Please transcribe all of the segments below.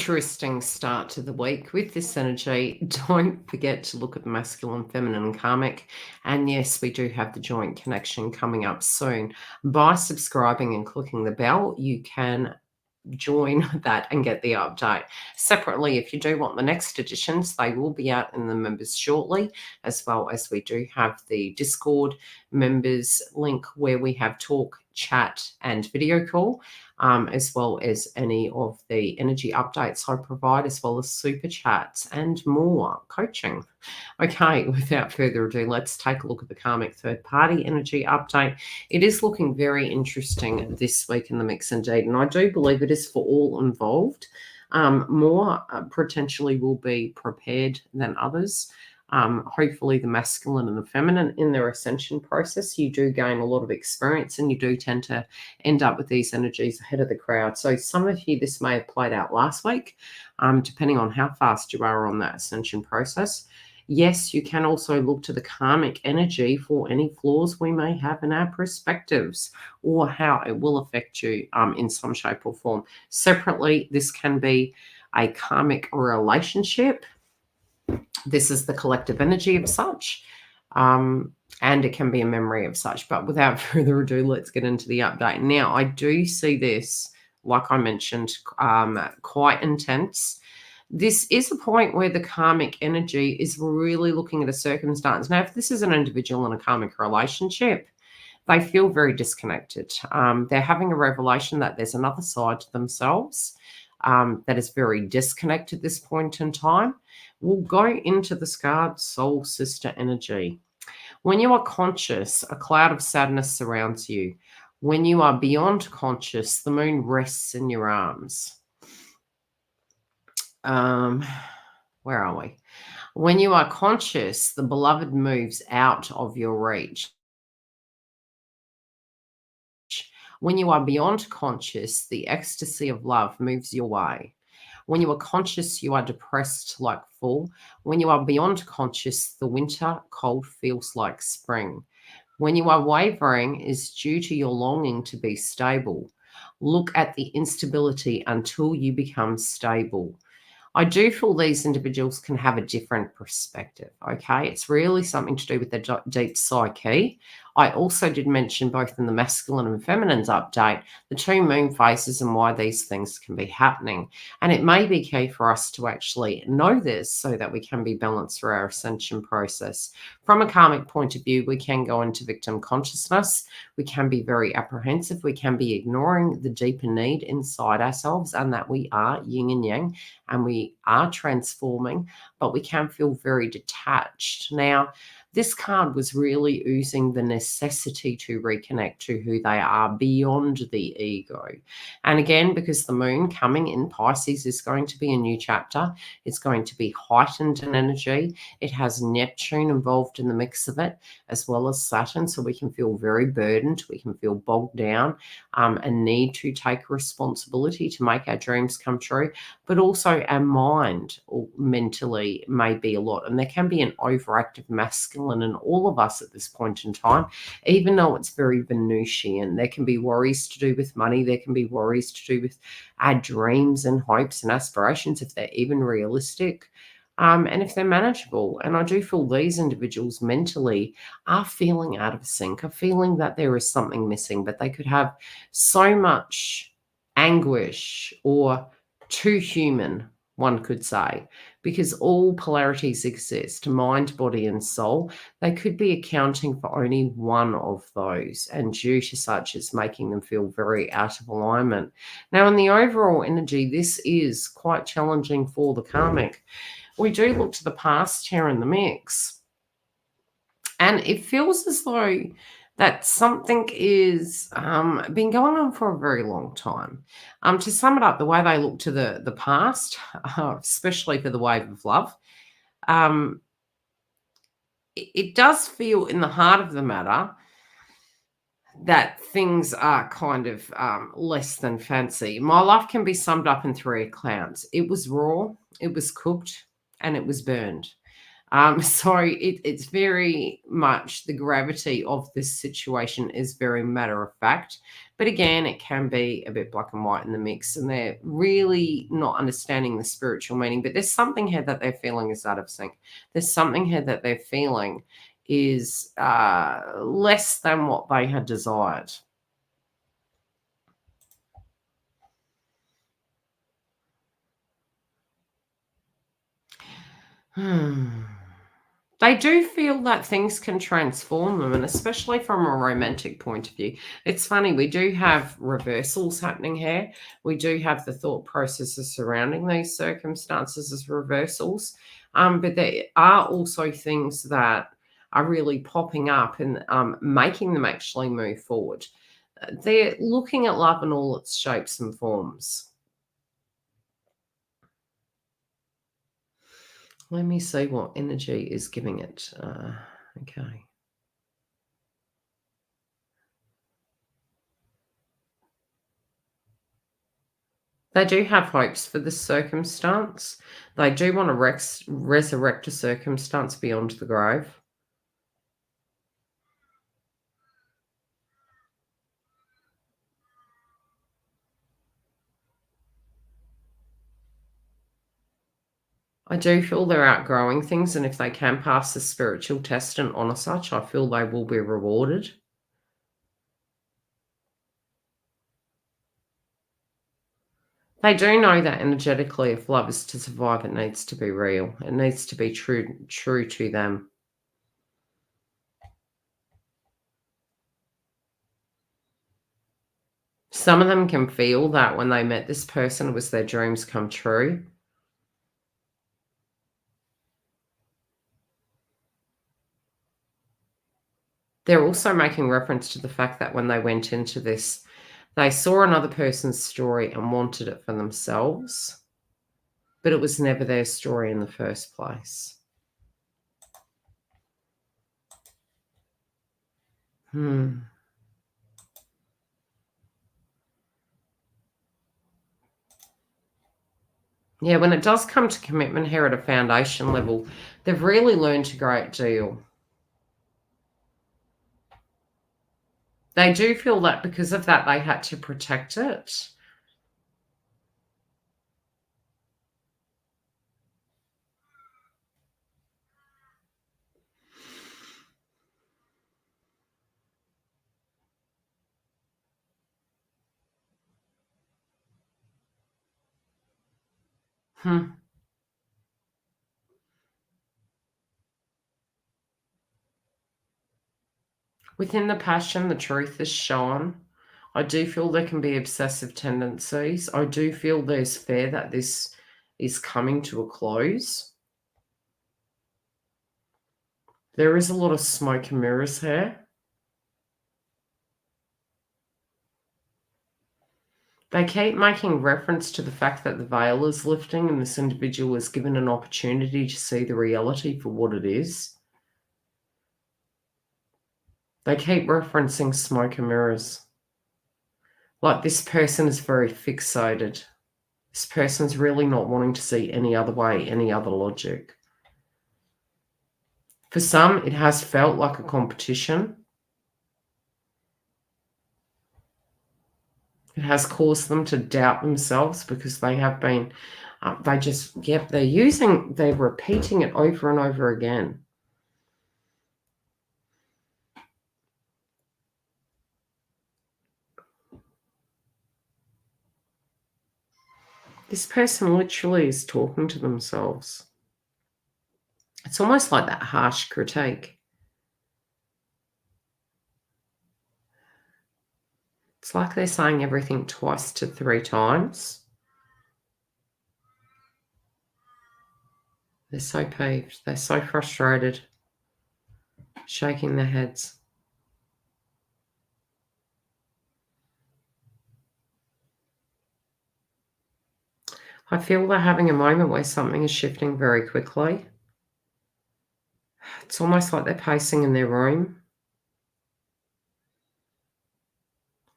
interesting start to the week with this energy. Don't forget to look at the masculine, feminine, and karmic. And yes, we do have the joint connection coming up soon. By subscribing and clicking the bell, you can join that and get the update. Separately, if you do want the next editions, they will be out in the members shortly, as well as we do have the Discord members link where we have talk, chat, and video call, as well as any of the energy updates I provide, as well as super chats and more coaching. Okay, without further ado, let's take a look at the karmic third party energy update. It is looking very interesting this week in the mix indeed, and I do believe it is for all involved. More potentially will be prepared than others. Hopefully the masculine and the feminine in their ascension process, you do gain a lot of experience and you do tend to end up with these energies ahead of the crowd. So some of you, this may have played out last week, depending on how fast you are on that ascension process. Yes, you can also look to the karmic energy for any flaws we may have in our perspectives or how it will affect you in some shape or form. Separately, this can be a karmic relationship. This is the collective energy of such, and it can be a memory of such. But without further ado, let's get into the update. Now, I do see this, like I mentioned, quite intense. This is a point where the karmic energy is really looking at a circumstance. Now, if this is an individual in a karmic relationship, they feel very disconnected. They're having a revelation that there's another side to themselves that is very disconnected at this point in time. We'll go into the scarred soul sister energy. When you are conscious, a cloud of sadness surrounds you. When you are beyond conscious, the moon rests in your arms. Where are we? When you are conscious, the beloved moves out of your reach. When you are beyond conscious, the ecstasy of love moves your way. When you are conscious, you are depressed like fall. When you are beyond conscious, the winter cold feels like spring. When you are wavering is due to your longing to be stable. Look at the instability until you become stable. I do feel these individuals can have a different perspective, okay? It's really something to do with their deep psyche. I also did mention both in the masculine and feminine's update, the two moon phases and why these things can be happening. And it may be key for us to actually know this so that we can be balanced through our ascension process. From a karmic point of view, we can go into victim consciousness. We can be very apprehensive. We can be ignoring the deeper need inside ourselves and that we are yin and yang and we are transforming, but we can feel very detached. Now, this card was really oozing the necessity to reconnect to who they are beyond the ego. And again, because the moon coming in Pisces is going to be a new chapter, it's going to be heightened in energy. It has Neptune involved in the mix of it, as well as Saturn. So we can feel very burdened. We can feel bogged down and need to take responsibility to make our dreams come true. But also our mind or mentally may be a lot. And there can be an overactive masculine in all of us at this point in time, even though it's very Venusian. There can be worries to do with money. There can be worries to do with our dreams and hopes and aspirations, if they're even realistic, and if they're manageable. And I do feel these individuals mentally are feeling out of sync, are feeling that there is something missing, but they could have so much anguish or too human, one could say, because all polarities exist, mind, body, and soul. They could be accounting for only one of those, and due to such, it's making them feel very out of alignment. Now, in the overall energy, this is quite challenging for the karmic. We do look to the past here in the mix, and it feels as though that something is been going on for a very long time. To sum it up, the way they look to the past, especially for the wave of love, it does feel in the heart of the matter that things are kind of less than fancy. My life can be summed up in three accounts. It was raw, it was cooked, and it was burned. So it's very much the gravity of this situation is very matter of fact. But again, it can be a bit black and white in the mix, and they're really not understanding the spiritual meaning. But there's something here that they're feeling is out of sync. There's something here that they're feeling is less than what they had desired. Hmm. They do feel that things can transform them, and especially from a romantic point of view. It's funny, we do have reversals happening here. We do have the thought processes surrounding these circumstances as reversals. But there are also things that are really popping up and making them actually move forward. They're looking at love in all its shapes and forms. Let me see what energy is giving it. Okay. They do have hopes for this circumstance. They do want to resurrect a circumstance beyond the grave. I do feel they're outgrowing things, and if they can pass the spiritual test and honour such, I feel they will be rewarded. They do know that energetically, if love is to survive, it needs to be real. It needs to be true to them. Some of them can feel that when they met this person, it was their dreams come true. They're also making reference to the fact that when they went into this, they saw another person's story and wanted it for themselves, but it was never their story in the first place. Hmm. Yeah, when it does come to commitment here at a foundation level, they've really learned a great deal. They do feel that because of that, they had to protect it. Hmm. Within the passion, the truth is shown. I do feel there can be obsessive tendencies. I do feel there's fear that this is coming to a close. There is a lot of smoke and mirrors here. They keep making reference to the fact that the veil is lifting and this individual is given an opportunity to see the reality for what it is. They keep referencing smoke and mirrors. Like this person is very fixated. This person's really not wanting to see any other way, any other logic. For some, it has felt like a competition. It has caused them to doubt themselves because they have been, they're repeating it over and over again. This person literally is talking to themselves. It's almost like that harsh critique. It's like they're saying everything twice to three times. They're so peeved. They're so frustrated, shaking their heads. I feel they're having a moment where something is shifting very quickly. It's almost like they're pacing in their room.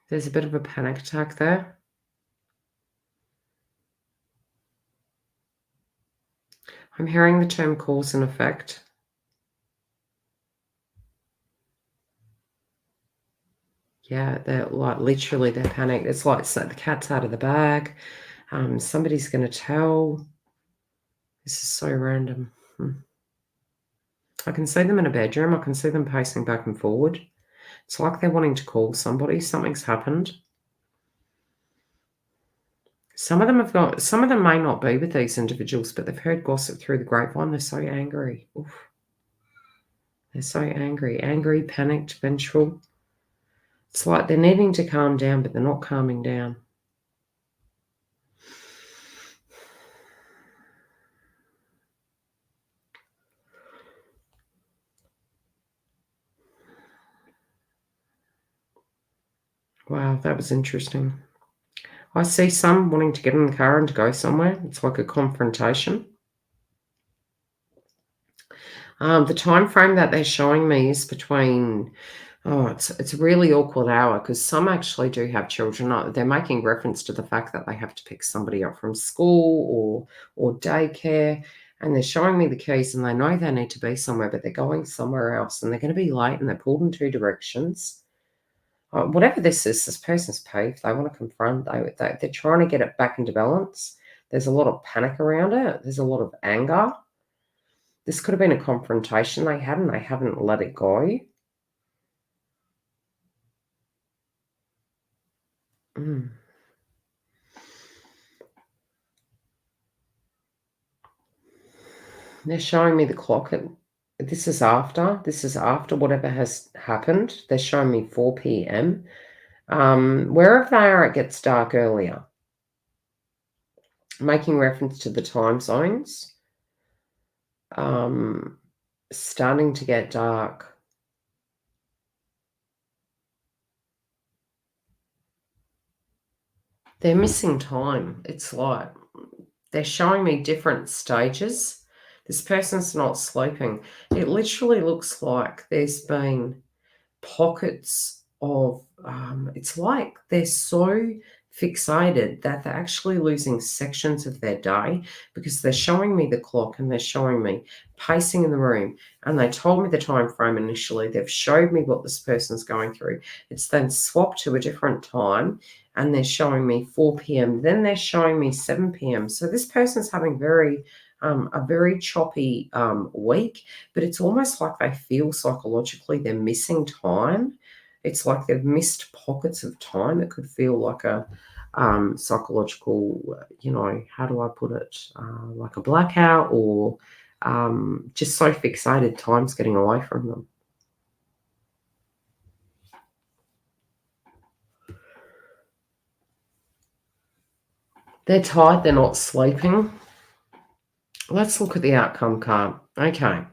There's a bit of a panic attack there. I'm hearing the term cause and effect. Yeah, they're like literally they're panicked. It's like the cat's out of the bag. Somebody's going to tell. This is so random. I can see them in a bedroom. I can see them pacing back and forward. It's like they're wanting to call somebody. Something's happened. Some of them may not be with these individuals, but they've heard gossip through the grapevine. They're so angry. Oof. They're so angry. Angry, panicked, vengeful. It's like they're needing to calm down, but they're not calming down. Wow, that was interesting. I see some wanting to get in the car and to go somewhere. It's like a confrontation. The time frame that they're showing me is between, it's a really awkward hour because some actually do have children. They're making reference to the fact that they have to pick somebody up from school or daycare, and they're showing me the keys and they know they need to be somewhere, but they're going somewhere else and they're going to be late and they're pulled in two directions. Whatever this is, this person's peeved. They want to confront. They're trying to get it back into balance. There's a lot of panic around it. There's a lot of anger. This could have been a confrontation they had and they haven't let it go. They're showing me the clock. This is after whatever has happened. They're showing me 4 p.m. Wherever they are, it gets dark earlier. Making reference to the time zones. Starting to get dark. They're missing time. It's like they're showing me different stages. This person's not sleeping. It literally looks like there's been pockets of, it's like they're so fixated that they're actually losing sections of their day because they're showing me the clock and they're showing me pacing in the room, and they told me the time frame initially. They've showed me what this person's going through. It's then swapped to a different time and they're showing me 4 p.m. Then they're showing me 7 p.m. So this person's having a very choppy week, but it's almost like they feel psychologically they're missing time. It's like they've missed pockets of time. It could feel like a psychological, how do I put it? Like a blackout or just so fixated time's getting away from them. They're tired, they're not sleeping. Let's look at the outcome card. Okay.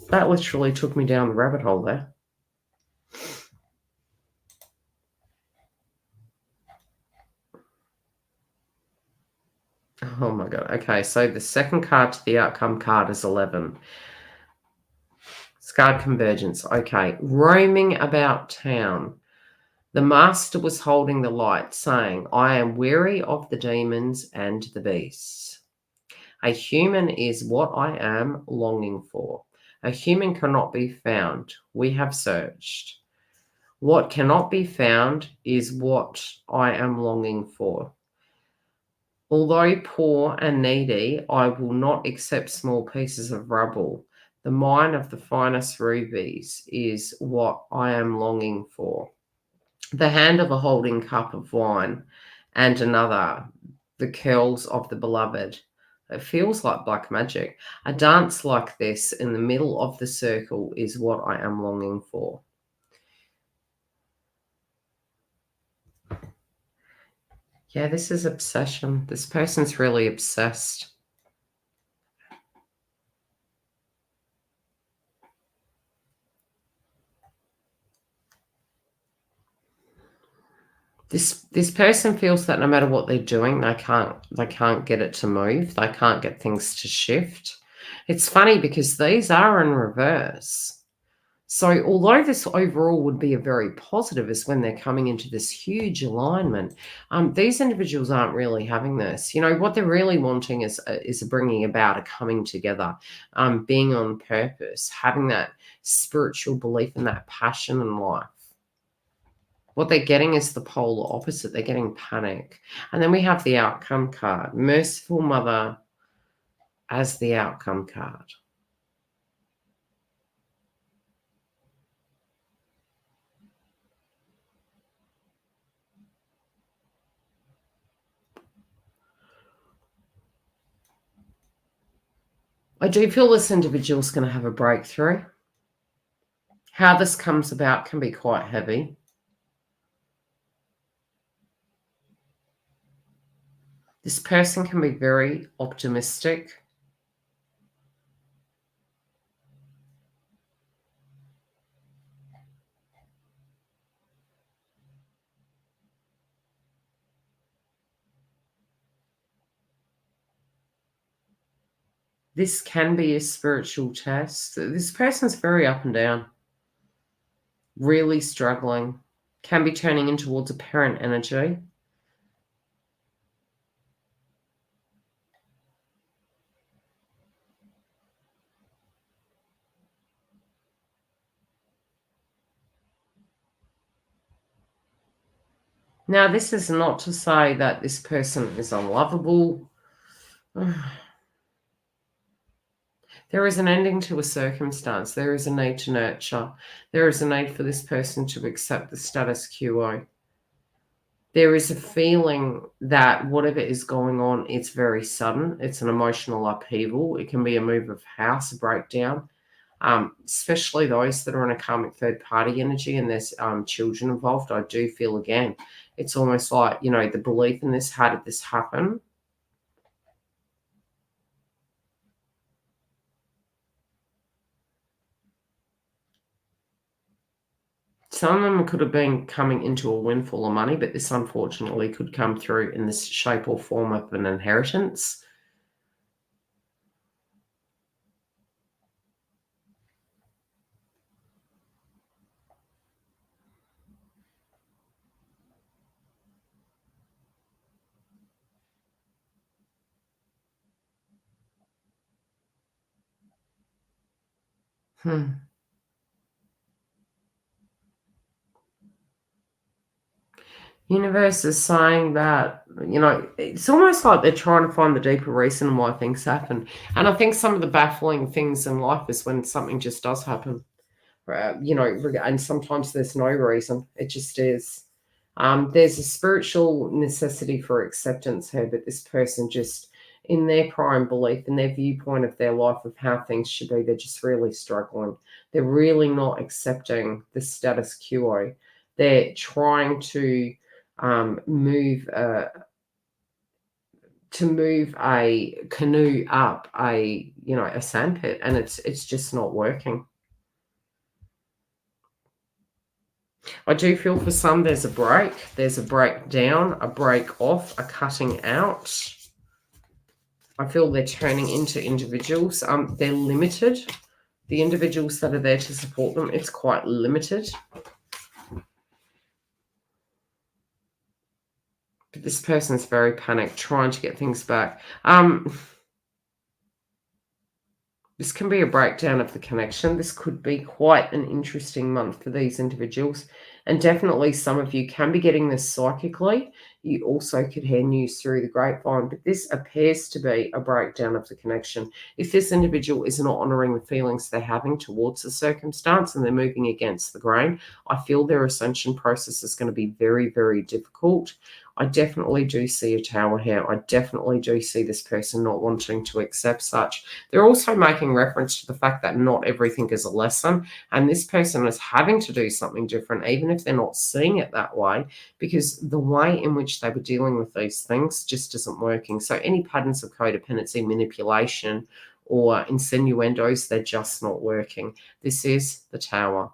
That literally took me down the rabbit hole there. Oh my God. Okay, so the second card to the outcome card is 11. Scarred convergence. Okay, roaming about town. The master was holding the light, saying, I am weary of the demons and the beasts. A human is what I am longing for. A human cannot be found. We have searched. What cannot be found is what I am longing for. Although poor and needy, I will not accept small pieces of rubble. The mine of the finest rubies is what I am longing for. The hand of a holding cup of wine, and another, the curls of the beloved. It feels like black magic. A dance like this in the middle of the circle is what I am longing for. Yeah, this is obsession. This person's really obsessed. This person feels that no matter what they're doing, they can't get it to move. They can't get things to shift. It's funny because these are in reverse. So, although this overall would be a very positive, is when they're coming into this huge alignment, these individuals aren't really having this. What they're really wanting is bringing about a coming together, being on purpose, having that spiritual belief and that passion in life. What they're getting is the polar opposite. They're getting panic. And then we have the outcome card, Merciful Mother as the outcome card. I do feel this individual is going to have a breakthrough. How this comes about can be quite heavy. This person can be very optimistic. This can be a spiritual test. This person's very up and down, really struggling, can be turning in towards a parent energy. Now, this is not to say that this person is unlovable. There is an ending to a circumstance. There is a need to nurture. There is a need for this person to accept the status quo. There is a feeling that whatever is going on, it's very sudden. It's an emotional upheaval. It can be a move of house, a breakdown, especially those that are in a karmic third party energy and there's children involved. I do feel again, it's almost like, the belief in this, how did this happen? Some of them could have been coming into a windfall of money, but this unfortunately could come through in this shape or form of an inheritance. Hmm. Universe is saying that, it's almost like they're trying to find the deeper reason why things happen. And I think some of the baffling things in life is when something just does happen. And sometimes there's no reason. It just is. There's a spiritual necessity for acceptance here, but this person just, in their prime belief, in their viewpoint of their life, of how things should be, they're just really struggling. They're really not accepting the status quo. They're trying to move a canoe up a sandpit, and it's just not working. I do feel for some there's a breakdown, a break off, a cutting out. I feel they're turning into individuals. They're limited. The individuals that are there to support them, it's quite limited. But this person's very panicked, trying to get things back. This can be a breakdown of the connection. This could be quite an interesting month for these individuals. And definitely some of you can be getting this psychically. You also could hear news through the grapevine, but this appears to be a breakdown of the connection. If this individual is not honoring the feelings they're having towards the circumstance and they're moving against the grain, I feel their ascension process is going to be very, very difficult. I definitely do see a tower here. I definitely do see this person not wanting to accept such. They're also making reference to the fact that not everything is a lesson, and this person is having to do something different, even if they're not seeing it that way, because the way in which they were dealing with these things just isn't working. So any patterns of codependency, manipulation, or insinuendos, they're just not working. This is the tower.